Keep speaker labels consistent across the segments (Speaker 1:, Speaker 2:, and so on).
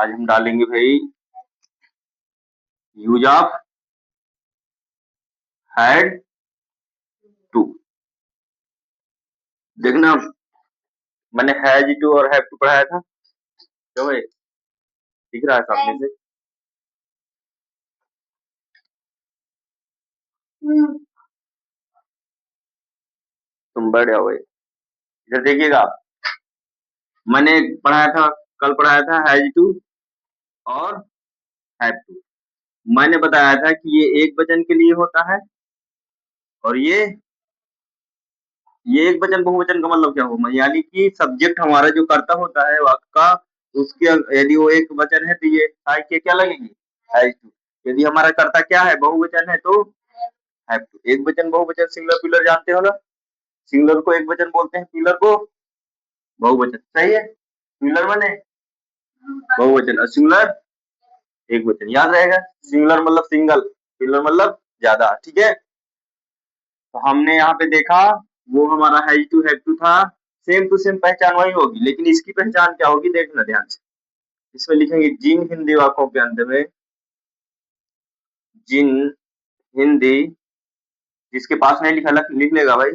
Speaker 1: आज हम डालेंगे भाई यूज ऑफ हैड टू। देखना, मैंने हैज टू और हैव टू पढ़ाया था, क्यों भाई दिख रहा है सामने से? तुम बैठ जाओ भाई, इधर देखिएगा आप। मैंने पढ़ाया था, कल पढ़ाया था हैज टू और हैव टू। मैंने बताया था कि ये एक वचन के लिए होता है और ये एक वचन बहुवचन का मतलब क्या होगा, यानी कि सब्जेक्ट हमारा जो कर्ता होता है वाक्य का, उसके यदि वो एक वचन है तो ये के क्या लगेंगे, हैज टू। यदि हमारा कर्ता क्या है, बहुवचन है, तो हैव टू। एक वचन बहुवचन सिंगुलर प्लूरल जानते हो ना? सिंगुलर को एक वचन बोलते हैं, प्लूरल को बहुवचन। सही है, सिंगुलर माने बहुवचन और सिंगुलर एक वचन, याद रहेगा। सिंगुलर मतलब सिंगल, प्लूरल मतलब ज्यादा। ठीक है, तो हमने यहाँ पे देखा वो हमारा हैज टू हैव टू था। सेम टू सेम पहचान वही होगी, लेकिन इसकी पहचान क्या होगी देखना ध्यान से। इसमें लिखेंगे जिन हिंदी वाक्यों के अंत में, जिन हिंदी, जिसके पास नहीं लिखा लिख लेगा भाई।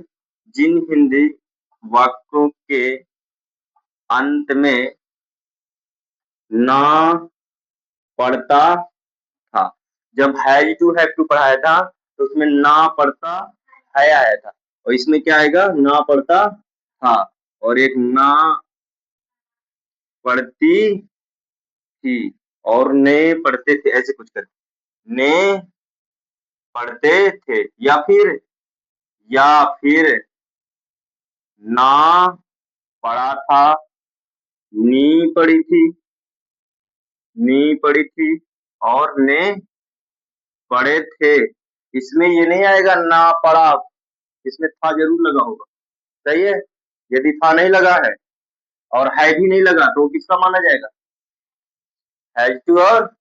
Speaker 1: जिन हिंदी वाक्यों के अंत में ना पढ़ता था। जब हैज टू हैव टू पढ़ाया था तो उसमें ना पढ़ता है आया था, और इसमें क्या आएगा, ना पढ़ता था और एक ना पढ़ती थी और ने पढ़ते थे, ऐसे कुछ करके ने पढ़ते थे, या फिर ना पढ़ा था, नी पढ़ी थी, नी पढ़ी थी और ने पढ़े थे। इसमें ये नहीं आएगा ना पढ़ा, इसमें था जरूर लगा होगा। सही है, यदि था नहीं लगा है और है भी नहीं लगा तो किसका माना जाएगा, हैज टू और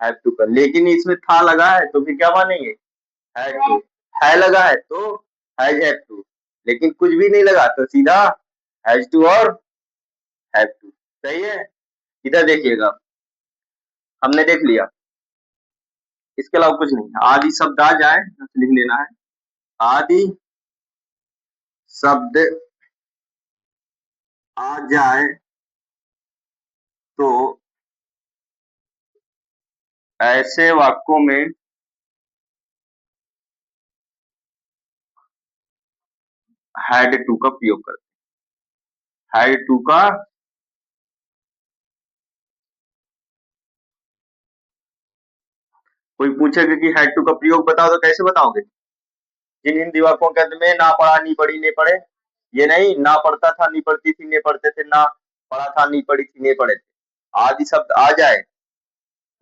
Speaker 1: हैव टू का। लेकिन इसमें था लगा है तो फिर क्या मानेंगे, हैड टू। है लगा है तो हैज हैव टू, लेकिन कुछ भी नहीं लगा तो सीधा हैज टू और हैव टू। सही है, इधर देखिएगा, हमने देख लिया, इसके अलावा कुछ नहीं। आदि शब्द आ जाए तो लिख लेना है, आदि शब्द आ जाए तो ऐसे वाक्यों में हैड टू का प्रयोग करते हैं। हैड टू का कोई पूछेगा कि हैड टू का प्रयोग बताओ तो कैसे बताओगे? जिन हिंदी वाक्यों के अंत में ना पढ़ा, नी पढ़ी, ने पढ़े, ये नहीं, ना पढ़ता था, नी पढ़ती थी, ने पढ़ते थे, ना पढ़ा था, नी पढ़ी थी, ने पढ़े थे। आदि शब्द आ जाए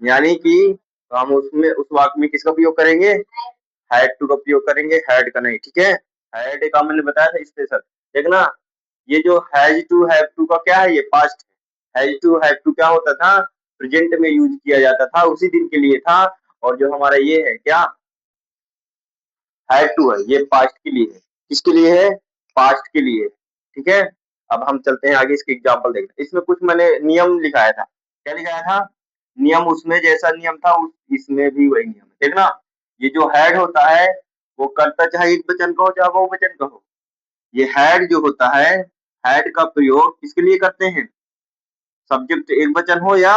Speaker 1: यानी कि हम उसमें उस वाक्य में किसका प्रयोग करेंगे, हैड टू का प्रयोग करेंगे, हैड का नहीं। ठीक है, हैड का मैंने बताया था स्पेशल। देखना, ये जो हैज टू हैव टू का क्या है, ये पास्ट है। हैज टू हैव टू क्या होता था, प्रेजेंट में यूज किया जाता था, उसी दिन के लिए था। और जो हमारा ये है क्या, हैड टू है, ये पास्ट के लिए है। किसके लिए है, पास्ट के लिए। ठीक है, अब हम चलते हैं आगे, इसके एग्जाम्पल देखते हैं। इसमें कुछ मैंने नियम लिखाया था, क्या लिखाया था, नियम। उसमें जैसा नियम था इसमें भी वही नियम है। देखना, ये जो हैड होता है वो करता चाहे एक वचन का हो चाहे बहुवचन का हो। ये हैड जो होता है, हैड का प्रयोग किसके लिए करते हैं, सब्जेक्ट एक वचन हो या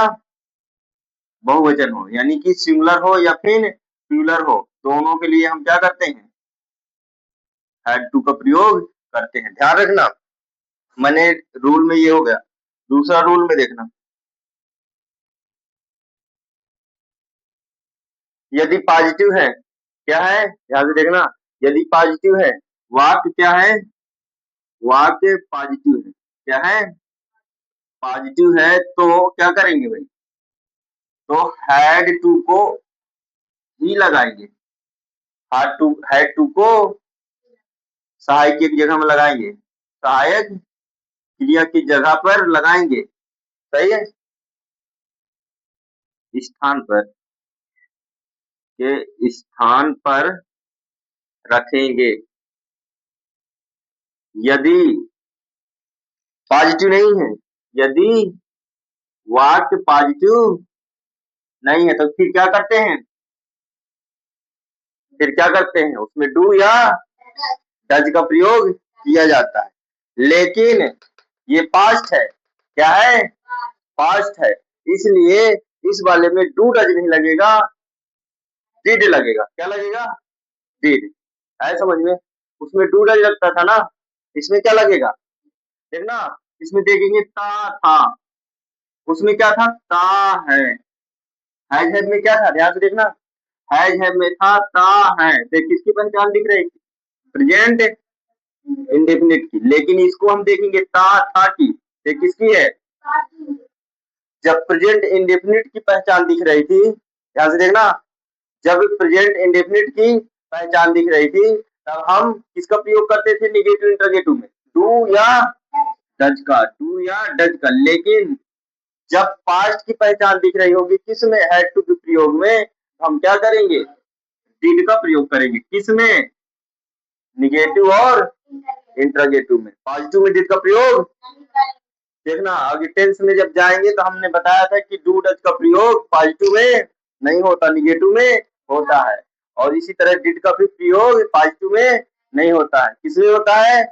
Speaker 1: बहुवचन हो, यानी कि सिंगुलर हो या फिर प्लूरल हो, दोनों के लिए हम क्या करते हैं, हैड टू का प्रयोग करते हैं। ध्यान रखना, मैंने रूल में ये हो गया। दूसरा रूल में देखना, यदि पॉजिटिव है, क्या है, ध्यान से देखना, यदि पॉजिटिव है, वाक्य क्या है, वाक्य पॉजिटिव है, क्या है, पॉजिटिव है, तो क्या करेंगे भाई, तो हैड टू को ही लगाएंगे। हैड टू को सहायक की जगह में लगाएंगे, सहायक क्रिया की जगह पर लगाएंगे। सही है, स्थान पर, के स्थान पर रखेंगे। यदि पॉजिटिव नहीं है, यदि वाक्य पॉजिटिव नहीं है तो फिर क्या करते हैं, उसमें डू या डज का प्रयोग किया जाता है। लेकिन ये पास्ट है, क्या है, पास्ट है, इसलिए इस वाले में डू डज नहीं लगेगा, डिड लगेगा। क्या लगेगा, डिड। है समझ में, उसमें डू डज लगता था ना, इसमें क्या लगेगा, देखना, इसमें देखेंगे ता था, उसमें क्या था, ता है। हैज हैव में क्या था, ध्यान से देखना, हैज हैव में था ता है, तो किसकी पहचान दिख रही थी, प्रेजेंट इंडेफिनिट की। लेकिन इसको हम देखेंगे ता था की, ये किसकी है, जब प्रेजेंट इंडेफिनिट की पहचान दिख रही थी, ध्यान से देखना, जब प्रेजेंट इंडेफिनिट की पहचान दिख रही थी तब हम किसका प्रयोग करते थे निगेटिव इंटरोगेटिव में, डू या डज का, डू या डज का। लेकिन जब पास्ट की पहचान दिख रही होगी किसमें, हैड टू के प्रयोग में, हम क्या करेंगे, डिड का प्रयोग करेंगे, किसमें, निगेटिव और इंटरोगेटिव में। पॉजिटिव में डिड का प्रयोग, देखना आगे टेंस में जब जाएंगे तो हमने बताया था कि डू डज का प्रयोग पॉजिटिव में नहीं होता, निगेटिव में होता है। और इसी तरह डिड का भी प्रयोग पॉजिटिव में नहीं होता है, किसमें होता है,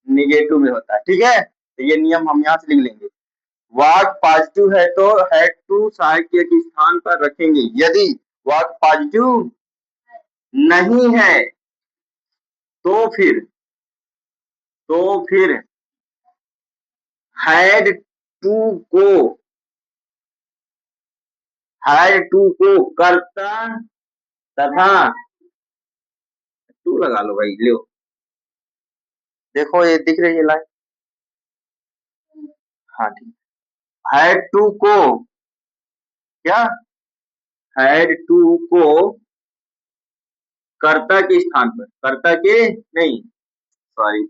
Speaker 1: निगेटिव में होता है। ठीक है, तो ये नियम हम यहाँ से लिख लेंगे। वाक्य पॉजिटिव है तो हैड टू सहायक क्रिया के स्थान पर रखेंगे। यदि वाक्य पॉजिटिव नहीं है तो फिर हैड टू को कर्ता तथा, टू लगा लो भाई, लो देखो ये दिख रही है लाइन, हाँ ठीक, हैड टू को, क्या, हैड टू को कर्ता के स्थान पर, कर्ता के नहीं, सॉरी,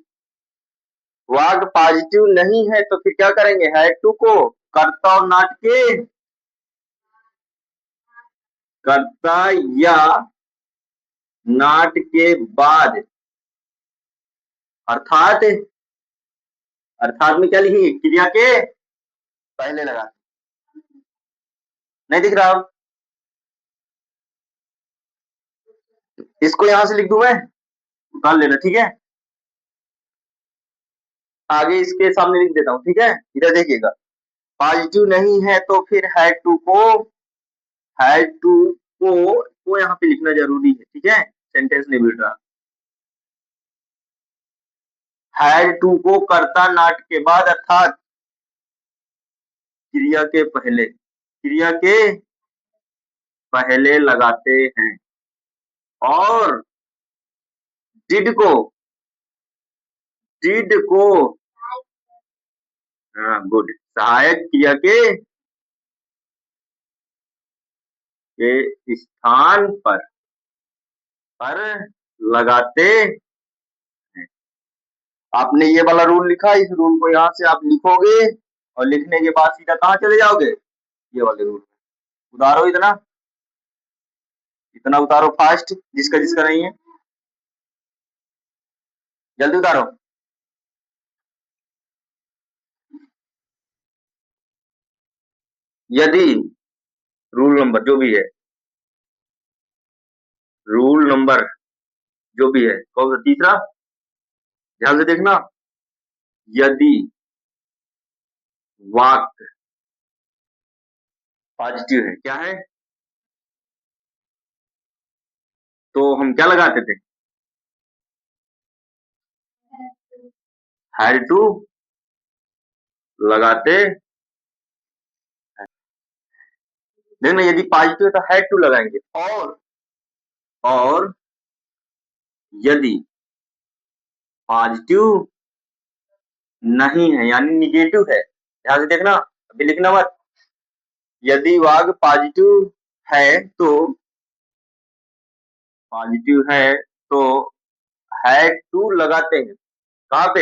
Speaker 1: वाक्य पॉजिटिव नहीं है तो फिर क्या करेंगे, हैड टू को कर्ता और नॉट के, कर्ता या नॉट के बाद, अर्थात, में क्या लिखेंगे, क्रिया के पहले लगा, नहीं दिख रहा, इसको यहां से लिख दूं मैं, उतार लेना, ठीक है, आगे इसके सामने लिख देता हूं, ठीक है, इधर देखिएगा, पॉजिटिव नहीं है तो फिर हैड टू को, यहाँ पे लिखना जरूरी है, ठीक है, सेंटेंस नहीं मिल रहा, हैड टू को कर्ता नॉट के बाद अर्थात क्रिया के पहले लगाते हैं, और डिड को, गुड, सहायक क्रिया के स्थान पर लगाते हैं। आपने ये वाला रूल लिखा, इस रूल को यहाँ से आप लिखोगे और लिखने के बाद सीधा कहाँ चले जाओगे, ये वाले रूल, उतारो इतना, उतारो फास्ट, जिसका जिसका नहीं है जल्दी उतारो। यदि रूल नंबर जो भी है, रूल नंबर जो भी है, कौन सा, तीसरा, ध्यान से देखना, यदि वाक्य पॉजिटिव है, क्या है, तो हम क्या लगाते थे, हैड टू लगाते, देखना यदि पॉजिटिव है तो हैड टू लगाएंगे, और यदि पॉजिटिव नहीं है यानी निगेटिव है, ध्यान से देखना, अभी लिखना मत, यदि वाक्य पॉजिटिव है तो हैड टू लगाते हैं, कहाँ पे,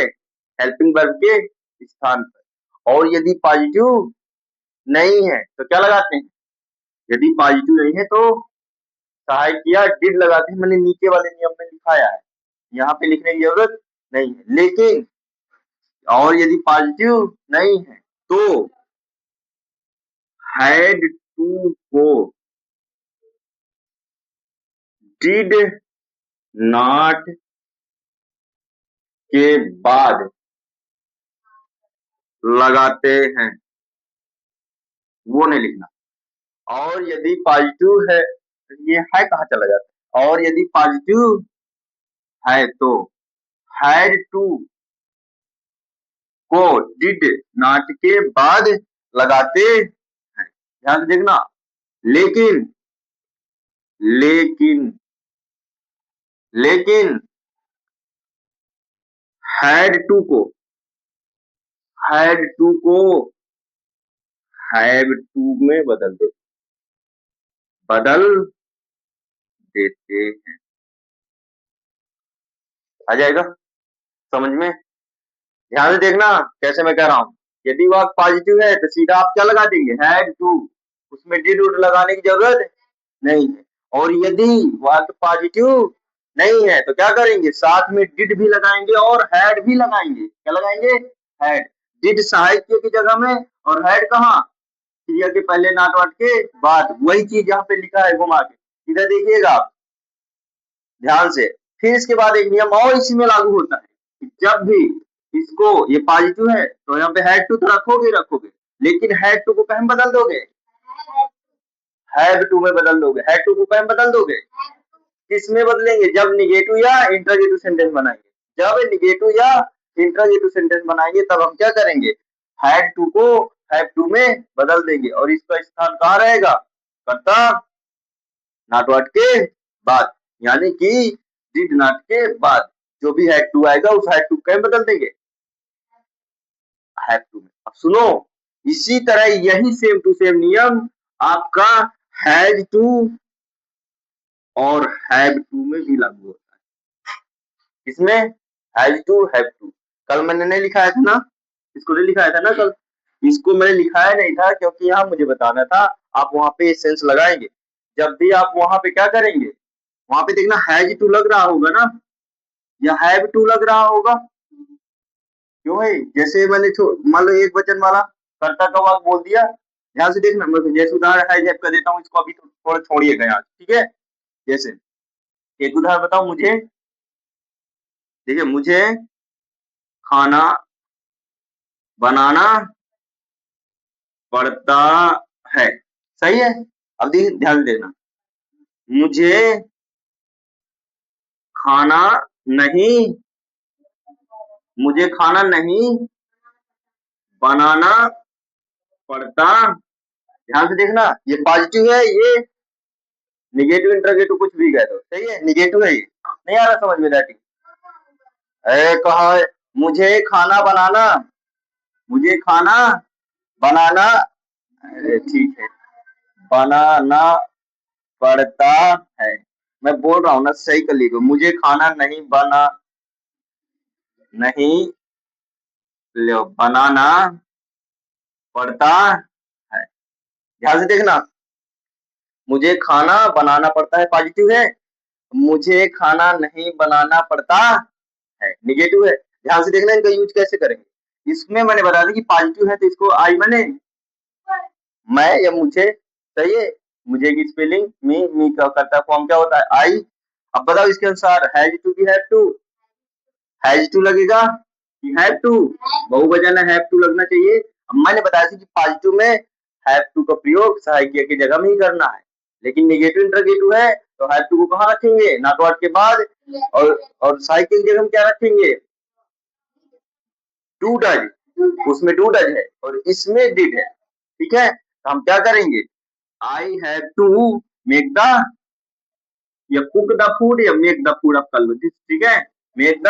Speaker 1: हेल्पिंग वर्ब के स्थान पर। और यदि पॉजिटिव नहीं है तो क्या लगाते हैं, यदि पॉजिटिव नहीं है तो सहायक किया डिड लगाते हैं, मैंने नीचे वाले नियम में लिखाया है, यहाँ पे लिखने की जरूरत नहीं है। लेकिन और यदि पॉजिटिव नहीं है तो हैड टू को डिड नॉट के बाद लगाते हैं, वो नहीं लिखना। और यदि पॉजिटिव है, ये है कहाँ चला जाता है, और यदि पॉजिटिव है तो हैड टू को डिड नॉट के बाद लगाते हैं। ध्यान से देखना। लेकिन लेकिन लेकिन हैड टू को हैव टू में बदल देते हैं। आ जाएगा समझ में? ध्यान से देखना कैसे मैं कह रहा हूं। यदि वाक्य पॉजिटिव है तो सीधा आप क्या लगा देंगे, हैड टू, उसमें डिड उड लगाने की जरूरत नहीं है। और यदि वाक्य पॉजिटिव नहीं है तो क्या करेंगे, साथ में डिड भी लगाएंगे और हैड भी लगाएंगे। क्या लगाएंगे, हैड। डिड साहित्य की जगह में और हैड कहाँ, क्रिया के पहले नॉट वाट के बाद। वही चीज यहाँ पे लिखा है घुमा के, इधर देखिएगा आप ध्यान से। फिर इसके बाद एक नियम और इसी में लागू होता है कि जब भी इसको, ये पॉजिटिव है तो यहाँ पे हैड टू तो रखोगे, लेकिन हैड टू को कहीं बदल दोगे, हैव टू में बदल दोगे। हैड टू को कहीं बदल दोगे, किसमें बदलेंगे, जब निगेटिव या इंटरोगेटिव सेंटेंस बनाएंगे। जब निगेटिव या इंटरोगेटिव सेंटेंस बनाएंगे तब हम क्या करेंगे, हैड टू को हैव टू में बदल देंगे। और इसका स्थान कहाँ रहेगा, कर्ता नॉट वाट के बाद, यानी कि डिड नॉट के बाद जो भी हैड टू आएगा उस हैड टू कहीं बदल देंगे, हैव टू में। अब सुनो, इसी तरह यही सेम टू सेम नियम आपका हैज टू और हैव टू में भी लागू होता है। इसमें हैज टू हैव टू, कल मैंने नहीं लिखाया था ना, इसको नहीं लिखाया था ना कल, इसको मैंने लिखाया नहीं था क्योंकि यहाँ मुझे बताना था आप वहां पे सेंस लगाएंगे। जब भी आप वहां पे क्या करेंगे, वहां पे देखना हैज टू लग रहा होगा ना, या हैव टू लग रहा होगा, क्यों है? जैसे मैंने मान लो एक वचन वाला कर्ता का वाक्य बोल दिया, ध्यान से देखना, मैं जैसे उदाहरण है जब कर देता हूँ, इसको अभी थोड़ा छोड़िएगा यहाँ, ठीक है। जैसे एक उदाहरण बताओ, मुझे, देखिए, मुझे खाना बनाना पड़ता है, सही है। अब देखिए ध्यान देना, मुझे खाना नहीं बनाना पड़ता। ध्यान से देखना, ये पॉजिटिव है, ये निगेटिव इंटरोगेटिव कुछ भी कह दो, सही है, निगेटिव है, ये नहीं आ रहा समझ में राइटिंग। कहा मुझे खाना बनाना, अरे ठीक है, बनाना पड़ता है। मैं बोल रहा हूँ ना, सही कर लीजिए, मुझे खाना बनाना पड़ता है। ध्यान से देखना, मुझे खाना बनाना पड़ता है पॉजिटिव है, मुझे खाना नहीं बनाना पड़ता है निगेटिव है। ध्यान से देखना इनका यूज कैसे करेंगे। इसमें मैंने बता दिया कि पॉजिटिव है तो इसको आई मैंने मैं या मुझे, सही है, मुझे की स्पेलिंग मी का करता फॉर्म क्या होता है, आई। अब बताओ इसके अनुसार हैज टू की हैज टू लगेगा कि हैव टू, बहुवचन है, हैव टू लगना चाहिए। अब मैंने बताया कि पॉजिटिव में हैव टू का प्रयोग सहायिका की जगह में ही करना है, लेकिन निगेटिव इंटरोगेटिव है तो हैव टू को कहाँ रखेंगे, नॉट वर्ड के बाद, और सहायिका की जगह में क्या रखेंगे, टू डज, उसमें टू डज है और इसमें डिड है, ठीक है। तो हम क्या करेंगे, I have to make the, या कुक द फूड या मेक द फूड, आप कर लो, ठीक है, मेक द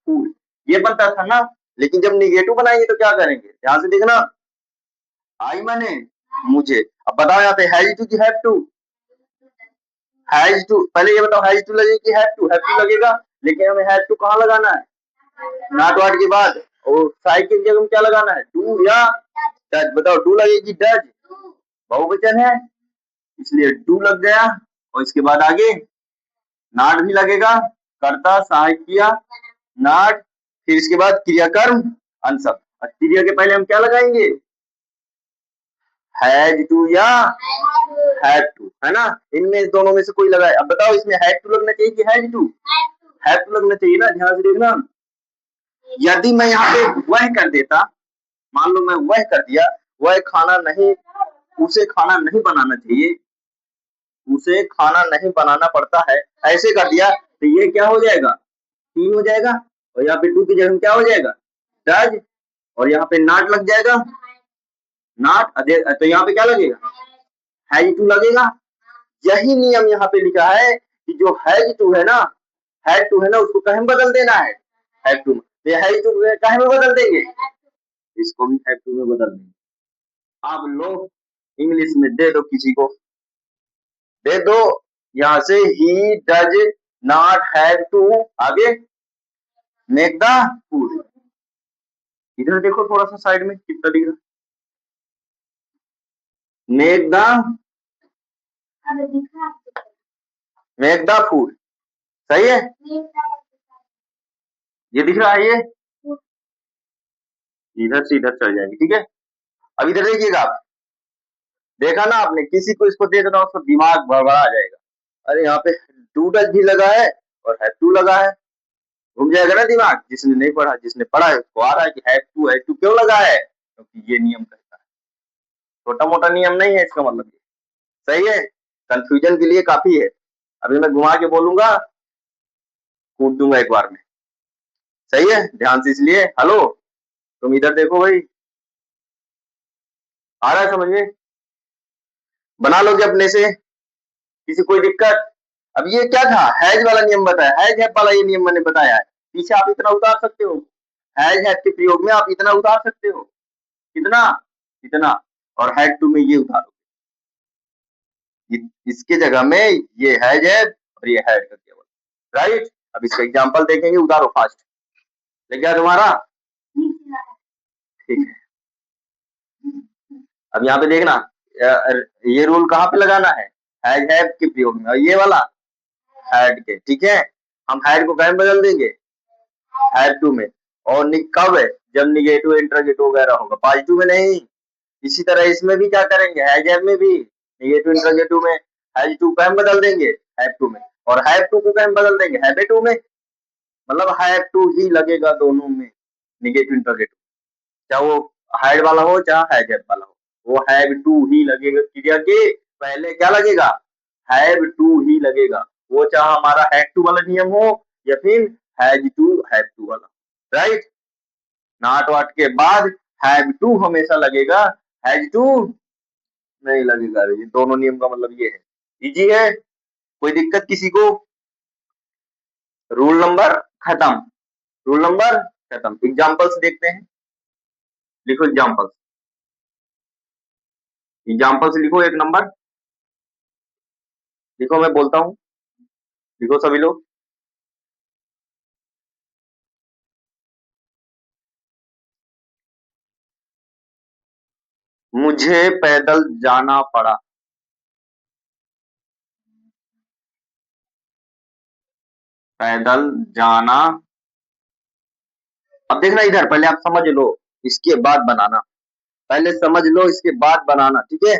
Speaker 1: फूड, ये बनता था ना। लेकिन जब निगेटिव बनाएंगे तो क्या करेंगे, ध्यान से देखना, आई माने मुझे। अब बताओ यहाँ पे हैज टू की हैव टू, हैज टू, पहले ये बताओ हैज टू लगेगा कि हैव टू लगेगा, लेकिन हमें हैव टू कहाँ लगाना है, नॉट वर्ड के बाद, और साइकिल की जगह में क्या लगाना है, डू या डज। बताओ डू लगेगी डज, बहुवचन है इसलिए डू लग गया, और इसके बाद आगे नॉट भी लगेगा, कर्ता सहायक किया नॉट, फिर इसके बाद क्रियाकर्म अंशक, क्रिया के पहले हम क्या लगाएंगे, हैज टू या हैड टू, है ना? इनमें दोनों में से कोई लगाए। अब बताओ इसमें हैड टू लगना चाहिए कि हैज टू? हैड टू लगना चाहिए ना, ध्यान से देखना। यदि मैं यहाँ पे वह कर देता, मान लो मैं वह कर दिया, वह खाना नहीं, उसे खाना नहीं बनाना चाहिए, उसे खाना नहीं बनाना पड़ता है, ऐसे कर दिया तो ये क्या हो जाएगा? टी हो जाएगा, और यहाँ पे टू की जगह क्या हो जाएगा? डज, और यहाँ पे नॉट लग जाएगा, नॉट, तो यहाँ पे क्या लगेगा? हैज टू लगेगा। यही नियम यहाँ पे लिखा है कि जो हैज टू है ना, हैड टू है ना, उसको कहीं बदल देना है हैड टू में, तो हैज टू कहीं में बदल देंगे, इसको भी हैड टू में बदल देंगे। अब लो इंग्लिश में दे दो, किसी को दे दो, यहाँ से ही डज नॉट हैव टू, आगे मेक द फूड। इधर देखो थोड़ा सा साइड में कितना दिख रहा, मेक द फूड, सही है? ये दिख रहा है, ये इधर से इधर चल जाएगी, ठीक है? अब इधर देखिएगा आप, देखा ना आपने, किसी को इसको दे देना, उसका दिमाग भड़बड़ा जाएगा। अरे यहाँ पे टू डज भी लगा है और हैव टू लगा है, घूम जाएगा ना दिमाग। जिसने नहीं पढ़ा, जिसने पढ़ा है उसको आ रहा है कि हैव टू क्यों लगा है, क्योंकि ये नियम कहता है। छोटा मोटा नियम नहीं है इसका मतलब, सही है? कंफ्यूजन के लिए काफी है। अभी मैं घुमा के बोलूंगा, कूट दूंगा एक बार में, सही है? ध्यान से, इसलिए हेलो, तुम इधर देखो भाई, आ रहा है समझ में? बना लोगे अपने से, किसी कोई दिक्कत? अब ये क्या था, हैज वाला नियम बताया, हैज हैव वाला ये नियम मैंने बताया है। पीछे आप इतना उतार सकते हो, हैज हैव के प्रयोग में आप इतना उतार सकते हो, कितना? इतना, और हैड टू में ये उतारो, इसके जगह में ये हैज है और ये हैड कर दिया, राइट? अब इसका एग्जांपल देखेंगे, उतारो फास्ट, लग गया तुम्हारा? ठीक है। अब यहाँ पे देखना, ये रूल कहाँ पे लगाना है? हैज हैव के प्रयोग में, और ये वाला हैड के, ठीक है? हम हैड को कहीं बदल देंगे, हैड टू में, और कब है? जब निगेटिव इंटरोगेटिव वगैरह होगा, पॉजिटिव में नहीं। इसी तरह इसमें भी क्या करेंगे, हैज हैव में भी निगेटिव इंटरोगेटिव में हैज टू कहीं बदल देंगे हैव टू में, और हैव टू को कहीं बदल देंगे हैव टू में, मतलब हैव टू ही लगेगा दोनों में, निगेटिव इंटरोगेटिव, चाहे वो हैड वाला हो चाहे हैज हैव वाला हो, वो हैव टू ही लगेगा। क्रिया के पहले क्या लगेगा? हैव टू ही लगेगा, वो चाहे हमारा हैड टू वाला नियम हो या फिर हैज टू हैव टू वाला, राइट? नॉट वाट के बाद हैव टू हमेशा लगेगा, हैज टू नहीं लगेगा। ये दोनों नियम का मतलब ये है, इजी है, कोई दिक्कत किसी को? रूल नंबर खत्म, रूल नंबर खत्म। एग्जांपल्स देखते हैं, लिखो एग्जांपल्स, एग्जांपल्स लिखो, एक नंबर लिखो, मैं बोलता हूँ, लिखो सभी लोग। मुझे पैदल जाना पड़ा, पैदल जाना। अब देखना इधर, पहले आप समझ लो, इसके बाद बनाना, पहले समझ लो इसके बाद बनाना, ठीक है?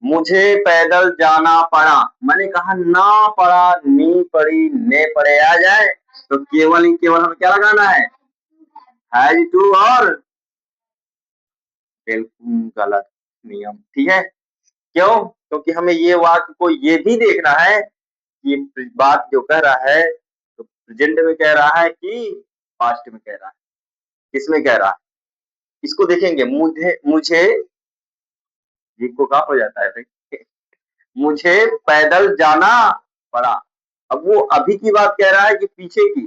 Speaker 1: मुझे पैदल जाना पड़ा, मैंने कहा ना पड़ा, नी पड़ी, ने पड़े आ जाए तो केवल ही केवल हमें क्या लगाना है? हैज टू, और बिल्कुल गलत नियम, ठीक है? क्यों? क्योंकि हमें ये वाक्य को ये भी देखना है कि बात जो कह रहा है तो प्रेजेंट में कह रहा है कि पास्ट में कह रहा है, किसमें कह रहा है, इसको देखेंगे। मुझे, मुझे ये को कहाँ हो जाता है भाई, मुझे पैदल जाना पड़ा। अब वो अभी की बात कह रहा है कि पीछे की?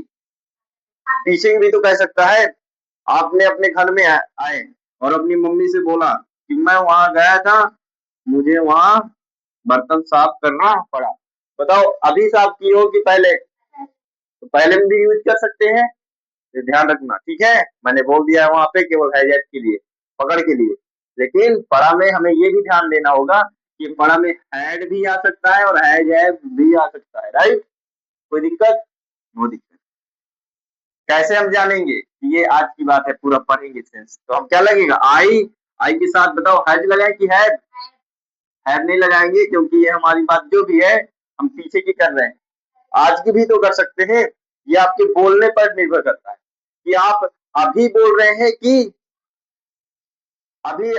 Speaker 1: पीछे की भी तो कह सकता है। आपने अपने घर में आए और अपनी मम्मी से बोला कि मैं वहां गया था, मुझे वहां बर्तन साफ करना पड़ा। बताओ अभी साफ की हो कि पहले? तो पहले में भी यूज कर सकते हैं, ये ध्यान रखना, ठीक है? मैंने बोल दिया है वहां पे केवल हैज के लिए, पकड़ के लिए, लेकिन पढ़ा में हमें ये भी ध्यान देना होगा कि पढ़ा में हैड भी आ सकता है और हैज भी आ सकता है, राइट? कोई दिक्कत? नो दिक्कत। कैसे हम जानेंगे कि ये आज की बात है, पूरा पढ़ेंगे सेंस। तो हम क्या लगेगा, आई के साथ बताओ हैज लगाए कि हैव नहीं लगाएंगे, क्योंकि ये हमारी बात जो भी है हम पीछे की कर रहे हैं। आज की भी तो कर सकते हैं। ये आपके बोलने पर निर्भर करता है कि आप अभी बोल रहे हैं कि अभी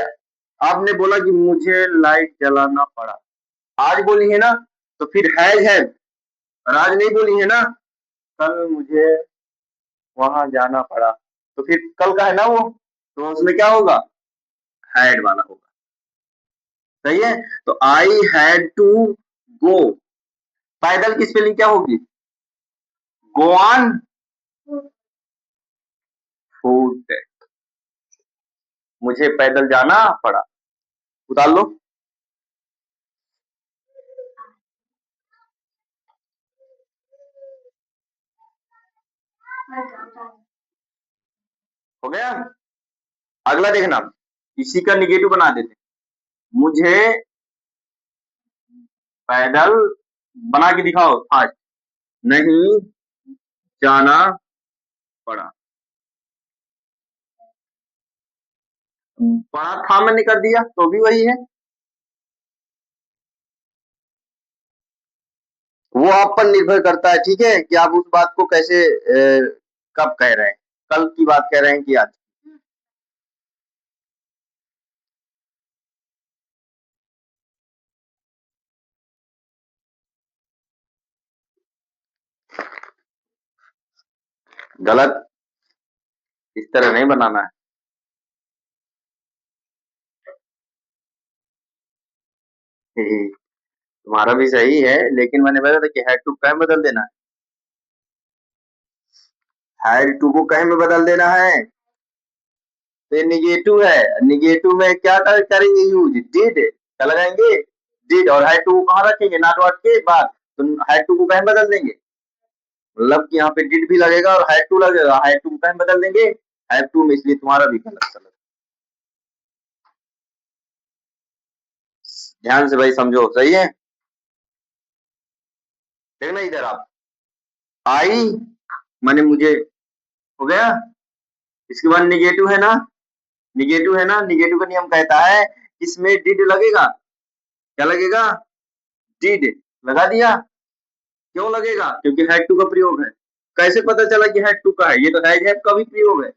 Speaker 1: आपने बोला कि मुझे लाइट जलाना पड़ा, आज बोली है ना, तो फिर है और आज नहीं बोली है ना, कल मुझे वहां जाना पड़ा, तो फिर कल का है ना वो, तो उसमें क्या होगा, हैड वाला होगा। सही है। तो आई हैड टू गो, पैदल की स्पेलिंग क्या होगी, गो ऑन फुट, मुझे पैदल जाना पड़ा। उतार लो। हो गया। अगला देखना, इसी का निगेटिव बना देते, मुझे पैदल बना के दिखाओ फास्ट, नहीं जाना पड़ा। पढ़ा था मैंने कर दिया तो भी वही है। वो आप पर निर्भर करता है, ठीक है, कि आप उस बात को कैसे कब कह रहे हैं, कल की बात कह रहे हैं कि आज। गलत, इस तरह नहीं बनाना है। तुम्हारा भी सही है, लेकिन मैंने बताया था कि हैड टू कह बदल देना है, हैड टू को कह में बदल देना है। तो ये निगेटिव है, निगेटिव में क्या करेंगे यूज, डिड क्या लगाएंगे, डिड, और हैड टू को कहाँ रखेंगे, नॉट व्हाट के बाद, तो हैड टू को कह में बदल देंगे, मतलब कि यहाँ पे डिड भी लगेगा और हैड टू लगेगा, हैड टू को कह में बदल देंगे, हैव टू में, इसलिए तुम्हारा भी गलत गलत। ध्यान से भाई समझो, सही है। देखना इधर आप, आई माने मुझे, हो गया। इसके बाद निगेटिव है ना, निगेटिव है ना, निगेटिव का नियम कहता है इसमें डिड लगेगा, क्या लगेगा, डिड लगा दिया। क्यों लगेगा, क्योंकि हैड टू का प्रयोग है। कैसे पता चला कि हैड टू का है, ये तो हैज हैव का भी प्रयोग है,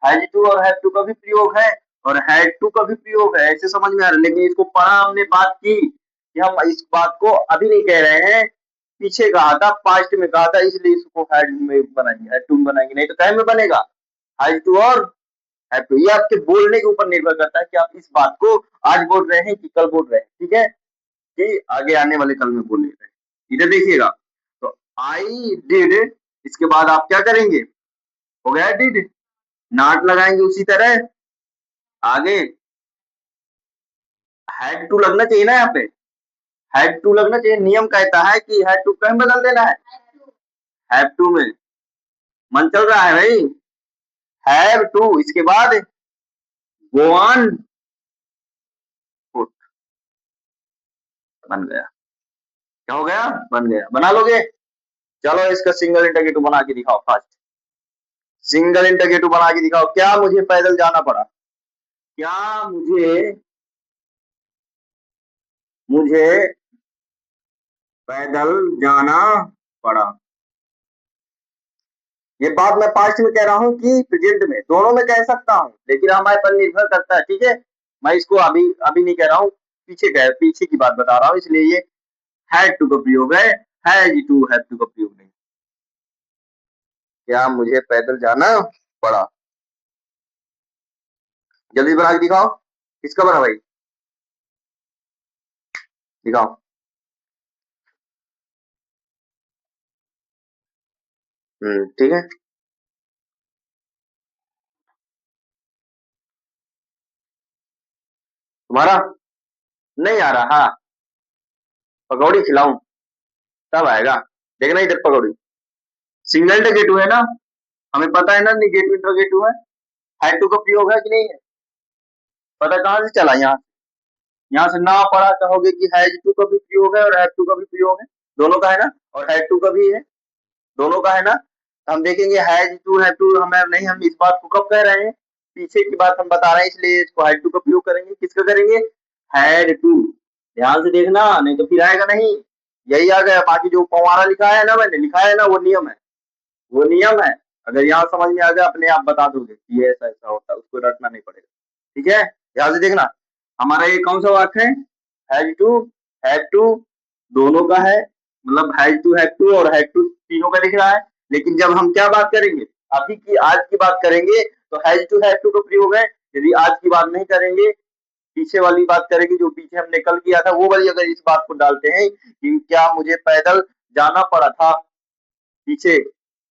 Speaker 1: हैज टू और हैव टू का भी प्रयोग है, और हैड टू का भी प्रयोग है, ऐसे समझ में आ रहा है। लेकिन इसको पढ़ा हमने, बात की कि हम इस बात को अभी नहीं कह रहे हैं, पीछे कहा था, पास्ट में कहा था, इसलिए इसको हैड में बनाएंगे, हैड टू में बनाएंगे, नहीं तो कह में बनेगा, हैज टू और हैव टू। ये आपके बोलने के ऊपर निर्भर करता है कि आप इस बात को आज बोल रहे हैं कि कल बोल रहे हैं, ठीक है, कि आगे आने वाले कल में बोल रहे हैं। इधर देखिएगा, तो आई डिड, इसके बाद आप क्या करेंगे, हो गया डिड, नॉट लगाएंगे उसी तरह, आगे हैड टू लगना चाहिए ना, यहाँ पे हैड टू लगना चाहिए, नियम कहता है कि हैड टू कहीं बदल देना है, हैव टू में, मन चल रहा है भाई, हैव टू, इसके बाद गो ऑन फुट, बन गया, क्या हो गया, बन गया, बना लोगे। चलो इसका सिंगल इंटरगेटिव बना के दिखाओ फास्ट, सिंगल इंटरगेटिव बना के दिखाओ, क्या मुझे पैदल जाना पड़ा, क्या मुझे मुझे पैदल जाना पड़ा। ये बात मैं पास्ट में कह रहा हूँ कि प्रेजेंट में, दोनों में कह सकता हूँ, लेकिन हमारे पर निर्भर करता है, ठीक है। मैं इसको अभी अभी नहीं कह रहा हूँ, पीछे की बात बता रहा हूँ, इसलिए ये हैड टू का प्रयोग है, हैज टू हैव टू का प्रयोग नहीं। क्या मुझे पैदल जाना पड़ा, जल्दी बना के दिखाओ, किसका बना भाई, दिखाओ। ठीक है। तुम्हारा नहीं आ रहा, हाँ, पकौड़ी खिलाऊं, तब आएगा, देखना इधर पकौड़ी, सिंगल इंटरगेटिव है ना, हमें पता है ना निगेटिव इंटरगेटिव है, हैड टू का प्रयोग है कि नहीं है, पता कहाँ से चला, यहाँ से ना पढ़ा कहोगे कि हैज टू का भी प्रयोग है और हैव टू का भी प्रयोग है, दोनों का है ना, और हैड टू का भी है, दोनों का है ना। हम देखेंगे हैज टू, हैव टू, हमें नहीं, हम इस बात को कब कह रहे हैं, पीछे की बात हम बता रहे हैं, इसलिए इसको हैड टू का प्रयोग करेंगे। किसका करेंगे? Had to. ध्यान से देखना, नहीं तो फिर आएगा नहीं। यही आ गया, बाकी जो फंवारा लिखा है ना, मैंने लिखा है ना, वो नियम है, वो नियम है। अगर यहाँ समझ में आ गया, अपने आप बता दोगे कि ये ऐसा ऐसा होता है, उसको रटना नहीं पड़ेगा। ठीक है, ध्यान से देखना। हमारा ये कौन सा वाक्य है? हैज टू, हैव टू, दोनों का है, मतलब हैज टू, हैव टू और हैड टू तीनों का दिख रहा है। लेकिन जब हम क्या बात करेंगे, अभी की आज की बात करेंगे, तो हैज टू, हैव टू का प्रयोग है। यदि आज की बात नहीं करेंगे, पीछे वाली बात करेंगे, जो पीछे हमने कल किया था, वो वाली अगर इस बात को डालते हैं कि क्या मुझे पैदल जाना पड़ा था, पीछे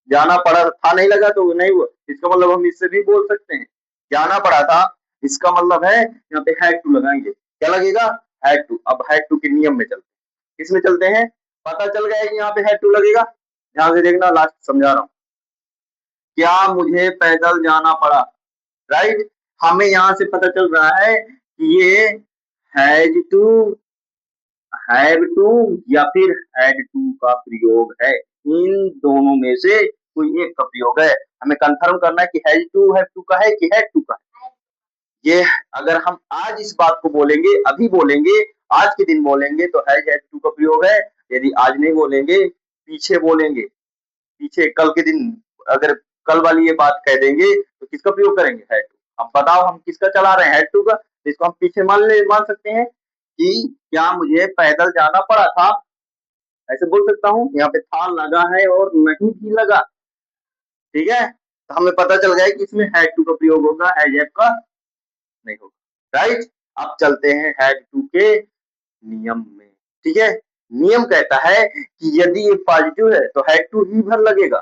Speaker 1: जाना पड़ा था नहीं लगा तो नहीं हुआ, इसका मतलब हम इससे भी बोल सकते हैं जाना पड़ा था, इसका मतलब है यहाँ पे हैड टू लगाएंगे। क्या लगेगा? Had to. अब हैड टू के नियम में चलते हैं, किसमें चलते हैं? पता चल गया है कि यहाँ पे हैड टू लगेगा। ध्यान से देखना, लास्ट समझा रहा हूँ। क्या मुझे पैदल जाना पड़ा, राइट। हमें यहाँ से पता चल रहा है कि ये हैज टू, हैव टू या फिर हैड टू का प्रयोग है। इन दोनों में से कोई एक का प्रयोग है। हमें कंफर्म करना है कि हैज टू, हैव टू का है कि हैड टू का है। ये अगर हम आज इस बात को बोलेंगे, अभी बोलेंगे, आज के दिन बोलेंगे, तो हैज, हैड टू का प्रयोग है। यदि आज नहीं बोलेंगे, पीछे बोलेंगे, पीछे कल के दिन अगर कल वाली ये बात कह देंगे, तो किसका प्रयोग करेंगे? Had to. अब बताओ हम किसका चला रहे हैं? हैड टू का। तो इसको हम पीछे मान सकते हैं कि क्या मुझे पैदल जाना पड़ा था, ऐसे बोल सकता हूँ। यहाँ पे था लगा है और नहीं भी लगा, ठीक है। तो हमें पता चल गया कि इसमें हैड टू का प्रयोग होगा, हैज हैव का नहीं होगा, राइट। अब चलते हैं हैड टू के नियम में। ठीक है, नियम कहता है कि यदि ये पॉजिटिव है तो हैड टू ही भर लगेगा,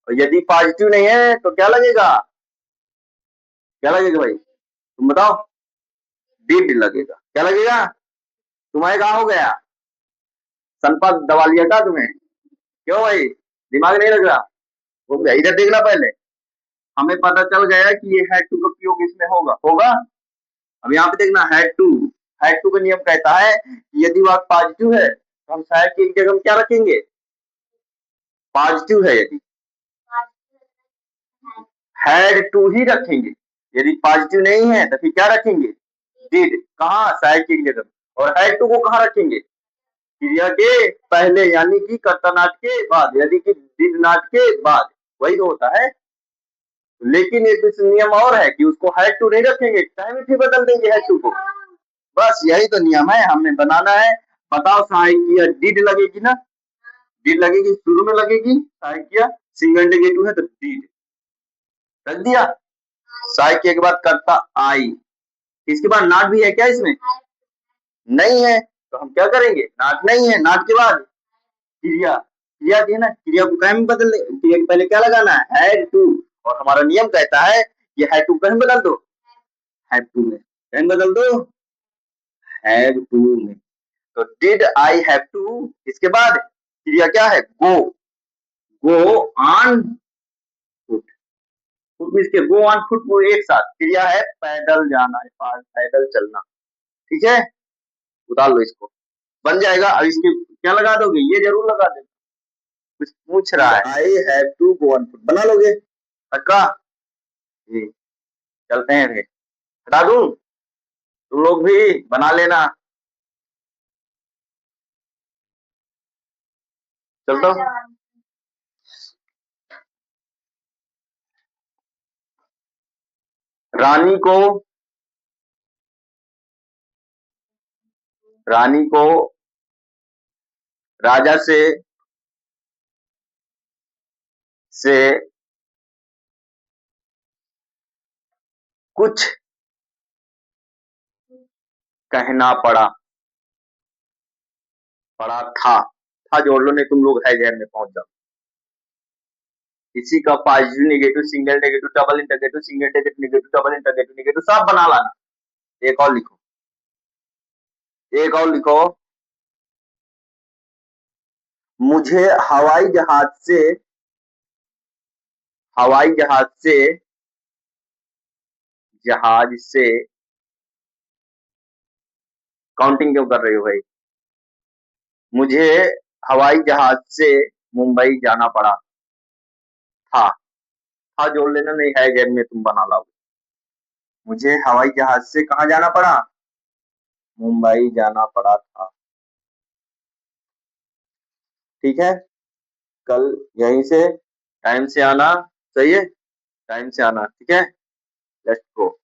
Speaker 1: और यदि पॉजिटिव नहीं है तो क्या लगेगा? क्या लगेगा भाई, तुम बताओ? डिड लगेगा। क्या लगेगा? तुम्हारे कहा हो गया, सनपा दबा लिया था तुम्हें? क्यों भाई, दिमाग नहीं लग रहा? हो गया, इधर देखना पहले। हमें पता चल गया कि ये हैड टू का प्रयोग इसमें होगा, होगा। अब यहाँ पे देखना, हैड टू, हैड टू का नियम कहता है कि यदि वाक्य पॉजिटिव है तो हम शायद की जगह क्या रखेंगे? पॉजिटिव है यदि, हैड टू ही रखेंगे। यदि पॉजिटिव नहीं है तो फिर क्या रखेंगे? डिड। कहाँ? शायद की जगह। और हैड टू को कहाँ रखेंगे? क्रिया के पहले, यानी कि कर्ता नाट के बाद, यदि कि डिड नाट के बाद, वही तो होता है। लेकिन एक नियम और है कि उसको हैड टू नहीं रखेंगे, टाइम भी बदल देंगे हैड टू को। बस यही तो नियम है, हमें बनाना है। बताओ, सहायकिया डिड लगेगी ना? डिड लगेगी, शुरू में लगेगी सहायकिया, सिंगल नेगेटिव है तो डिड रख दिया। सहायकिया के बाद करता आई, इसके बाद नाट भी है क्या इसमें? नहीं है, तो हम क्या करेंगे? नाट नहीं है, नाट के बाद क्रिया, क्रिया की है ना, क्रिया को क्या में बदल, क्रिया के पहले क्या लगाना है? Had to. और हमारा नियम कहता है कि हैड टू कहीं बदल दो, हैव टू में, कहीं बदल दो हैव टू में। तो डिड आई हैव टू, इसके बाद क्रिया क्या है? गो, गो ऑन फुट, फुट में इसके गो ऑन फुट, वो एक साथ क्रिया है पैदल जाना, पैदल चलना। ठीक है, उतार लो इसको, बन जाएगा। अब इसके क्या लगा दोगे? ये जरूर लगा देना, कुछ पूछ रहा है। I have to go on foot बना लोगे, पक्का? जी, चलते हैं फिर, हटा दूं, तुम लोग भी बना लेना। चलता हूँ। रानी को, रानी को राजा से कुछ कहना पड़ा, पड़ा था जोड़ लो, नहीं तुम लोग है जहर में पहुंच जाओ। इसी का positive, negative, single negative, double interrogative, single negative, negative, double interrogative, negative सब बना लाना। एक और लिखो, एक और लिखो, मुझे हवाई जहाज से, हवाई जहाज से, जहाज से, काउंटिंग क्यों कर रहे हो भाई? मुझे हवाई जहाज से मुंबई जाना पड़ा, था जोड़ लेना, नहीं है जेब में तुम बना लाओ। मुझे हवाई जहाज से कहाँ जाना पड़ा? मुंबई जाना पड़ा था। ठीक है, कल यहीं से टाइम से आना। सही है, टाइम से आना। ठीक है, लेट्स गो।